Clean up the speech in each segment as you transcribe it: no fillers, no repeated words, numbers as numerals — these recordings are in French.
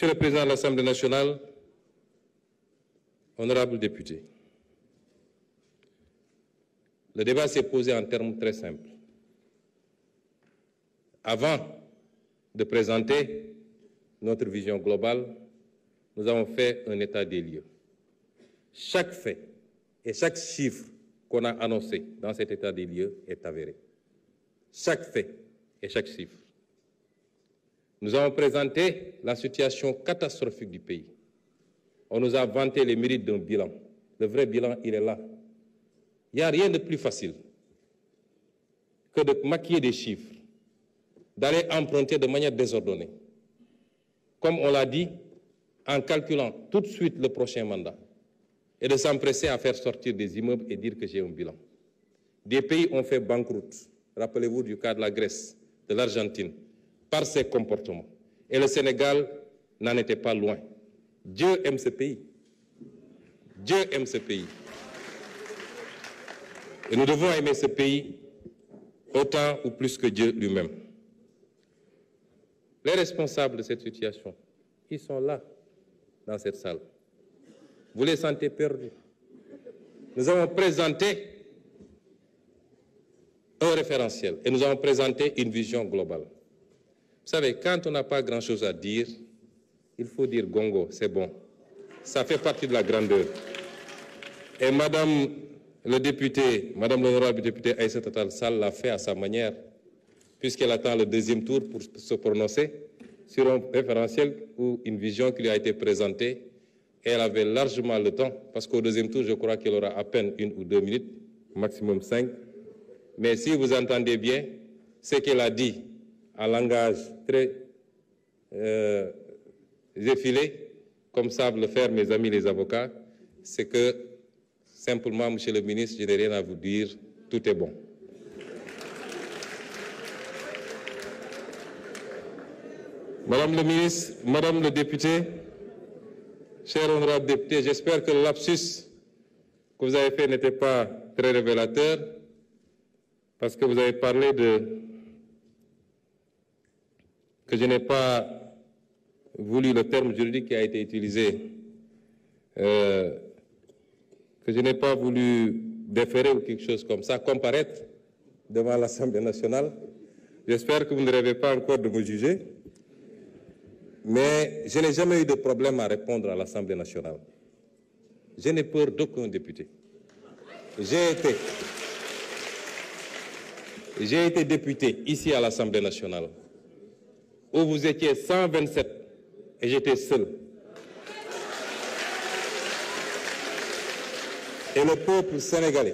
Monsieur le Président de l'Assemblée nationale, honorables députés, le débat s'est posé en termes très simples. Avant de présenter notre vision globale, nous avons fait un état des lieux. Chaque fait et chaque chiffre qu'on a annoncé dans cet état des lieux est avéré. Chaque fait et chaque chiffre. Nous avons présenté la situation catastrophique du pays. On nous a vanté les mérites d'un bilan. Le vrai bilan, il est là. Il n'y a rien de plus facile que de maquiller des chiffres, d'aller emprunter de manière désordonnée. Comme on l'a dit, en calculant tout de suite le prochain mandat et de s'empresser à faire sortir des immeubles et dire que j'ai un bilan. Des pays ont fait banqueroute. Rappelez-vous du cas de la Grèce, de l'Argentine, par ses comportements. Et le Sénégal n'en était pas loin. Dieu aime ce pays. Dieu aime ce pays. Et nous devons aimer ce pays autant ou plus que Dieu lui-même. Les responsables de cette situation, ils sont là, dans cette salle. Vous les sentez perdus. Nous avons présenté un référentiel et nous avons présenté une vision globale. Vous savez, quand on n'a pas grand-chose à dire, il faut dire gongo, c'est bon. Ça fait partie de la grandeur. Et Madame l'honorable députée Aïssata Tall Sall l'a fait à sa manière, puisqu'elle attend le deuxième tour pour se prononcer sur un référentiel ou une vision qui lui a été présentée. Et elle avait largement le temps, parce qu'au deuxième tour, je crois qu'elle aura à peine 1 ou 2 minutes, maximum 5. Mais si vous entendez bien, ce qu'elle a dit en langage très effilé, comme savent le faire mes amis les avocats, c'est que simplement, Monsieur le ministre, je n'ai rien à vous dire, tout est bon. Madame le ministre, Madame le député, cher honorable député, j'espère que le lapsus que vous avez fait n'était pas très révélateur, parce que vous avez parlé que je n'ai pas voulu le terme juridique qui a été utilisé, que je n'ai pas voulu déférer ou quelque chose comme ça, comparaître devant l'Assemblée nationale. J'espère que vous ne rêvez pas encore de me juger, mais je n'ai jamais eu de problème à répondre à l'Assemblée nationale. Je n'ai peur d'aucun député. J'ai été député ici à l'Assemblée nationale, où vous étiez 127 et j'étais seul. Et le peuple sénégalais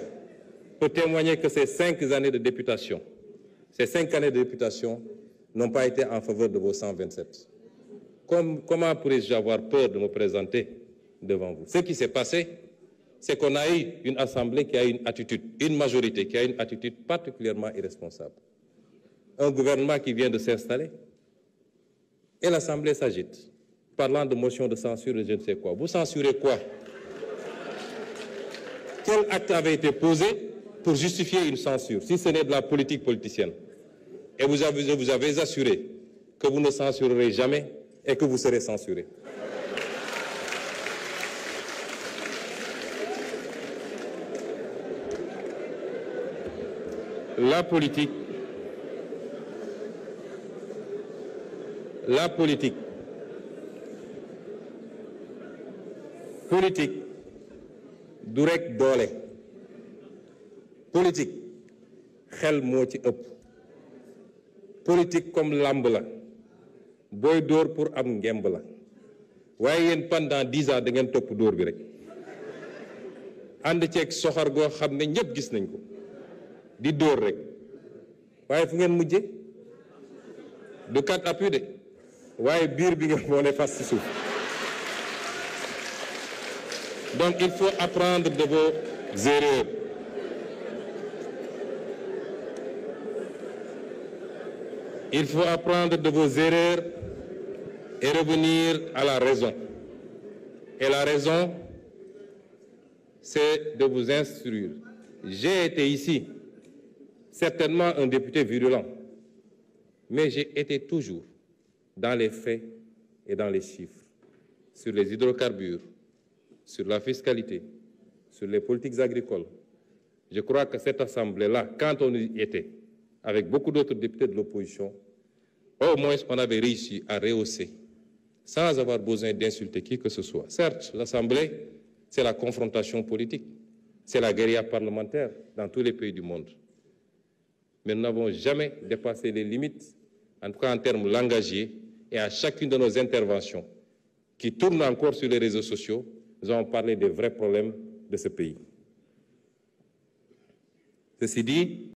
peut témoigner que ces 5 années de députation, n'ont pas été en faveur de vos 127. Comment pourrais-je avoir peur de me présenter devant vous? Ce qui s'est passé, c'est qu'on a eu une assemblée qui a une attitude, une majorité qui a une attitude particulièrement irresponsable. Un gouvernement qui vient de s'installer et l'Assemblée s'agite, parlant de motion de censure et je ne sais quoi. Vous censurez quoi? Quel acte avait été posé pour justifier une censure, si ce n'est de la politique politicienne? Et vous avez assuré que vous ne censurerez jamais et que vous serez censuré. La politique, du rek doole. Politique, xel moo ci ëpp. Politique comme lamb la. Boy dóor pour am ngemb la. Waaye yéen pendant 10 ans da ngeen topp dóor bi rek. Ànd ceeg soxor goo xam ne ñëpp gis nañ ko. Di dóor rek. Waaye fu ngeen mujje? Du kat appui de. Waaye biir bi ngeen moo ne fas ci suuf. Donc il faut apprendre de vos erreurs. Il faut apprendre de vos erreurs et revenir à la raison. Et la raison, c'est de vous instruire. J'ai été ici, certainement un député virulent, mais j'ai été toujours dans les faits est dans les chiffres, sur les hydrocarbures, sur la fiscalité, sur les politiques agricoles. Je crois que cette Assemblée-là, quand on y était, avec beaucoup d'autres députés de l'opposition, au moins on avait réussi à rehausser, sans avoir besoin d'insulter qui que ce soit. Certes, l'Assemblée, c'est la confrontation politique, c'est la guérilla parlementaire dans tous les pays du monde. Mais nous n'avons jamais dépassé les limites, en tout cas en termes langagiers, et à chacune de nos interventions, qui tournent encore sur les réseaux sociaux, nous avons parlé des vrais problèmes de ce pays. Ceci dit,